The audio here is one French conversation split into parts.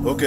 Ok.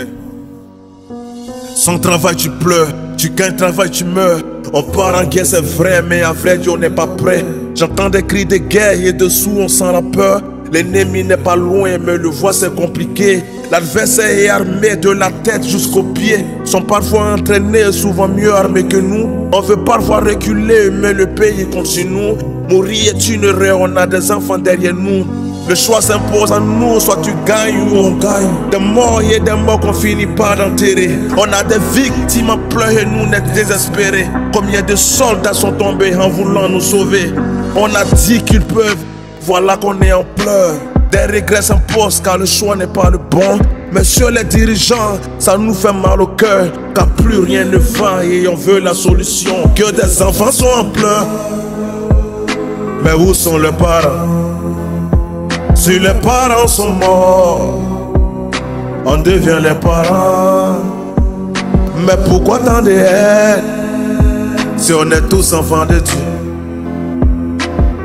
Sans travail tu pleures, tu gagnes travail tu meurs. On part en guerre c'est vrai, mais à vrai Dieu on n'est pas prêt. J'entends des cris de guerre et dessous on sent la peur. L'ennemi n'est pas loin mais le voir c'est compliqué. L'adversaire est armé de la tête jusqu'aux pieds. Sont parfois entraînés, souvent mieux armés que nous. On veut parfois reculer mais le pays continue. Mourir est une erreur, on a des enfants derrière nous. Le choix s'impose à nous, soit tu gagnes ou on gagne. Des morts et des morts qu'on finit par enterrer. On a des victimes en pleurs et nous on est désespérés. Combien de soldats sont tombés en voulant nous sauver. On a dit qu'ils peuvent, voilà qu'on est en pleurs. Des regrets s'imposent car le choix n'est pas le bon. Messieurs les dirigeants, ça nous fait mal au cœur. Car plus rien ne va et on veut la solution. Que des enfants sont en pleurs. Mais où sont leurs parents? Si les parents sont morts, on devient les parents. Mais pourquoi tant de haine si on est tous enfants de Dieu?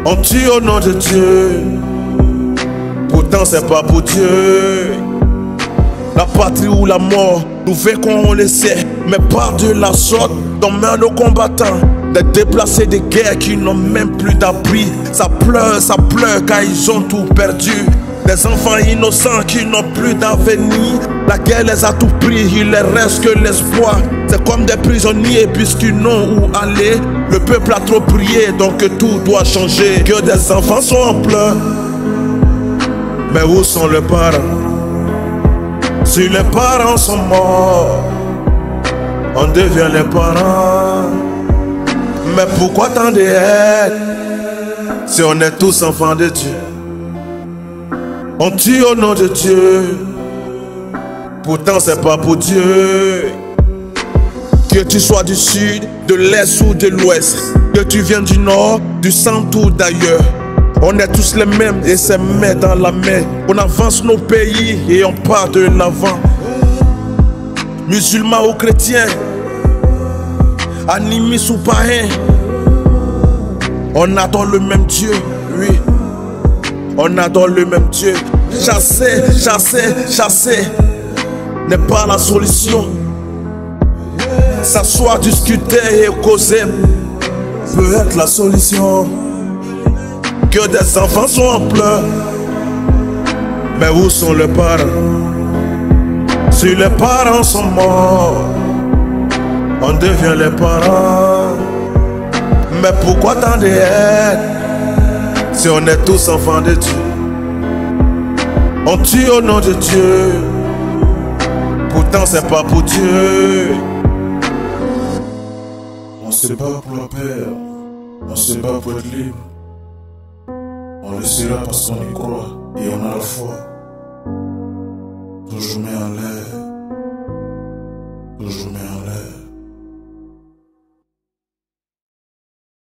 On tue au nom de Dieu, pourtant c'est pas pour Dieu. La patrie ou la mort, nous vaincrons on le sait, mais pas de la sorte dont mènent nos combattants. Des déplacés de guerre qui n'ont même plus d'abri. Ça pleure car ils ont tout perdu. Des enfants innocents qui n'ont plus d'avenir. La guerre les a tout pris, il ne reste que l'espoir. C'est comme des prisonniers puisqu'ils n'ont où aller. Le peuple a trop prié donc tout doit changer. Que des enfants sont en pleurs. Mais où sont les parents? Si les parents sont morts, on devient les parents. Mais pourquoi tant de haine si on est tous enfants de Dieu? On tue au nom de Dieu, pourtant c'est pas pour Dieu. Que tu sois du sud, de l'est ou de l'ouest, que tu viennes du nord, du centre ou d'ailleurs, on est tous les mêmes et c'est main dans la main. On avance nos pays et on part de l'avant. Musulmans ou chrétiens, animistes ou païens, on adore le même Dieu, oui. On adore le même Dieu. Chasser n'est pas la solution. S'asseoir, discuter et causer peut être la solution. Que des enfants sont en pleurs. Mais où sont les parents? Si les parents sont morts, on devient les parents. Mais pourquoi tant de haine si on est tous enfants de Dieu? On tue au nom de Dieu, pourtant c'est pas pour Dieu. On se bat pour la paix, on se bat pour être libre. On le sera parce qu'on y croit et on a la foi. Toujours mis en l'air.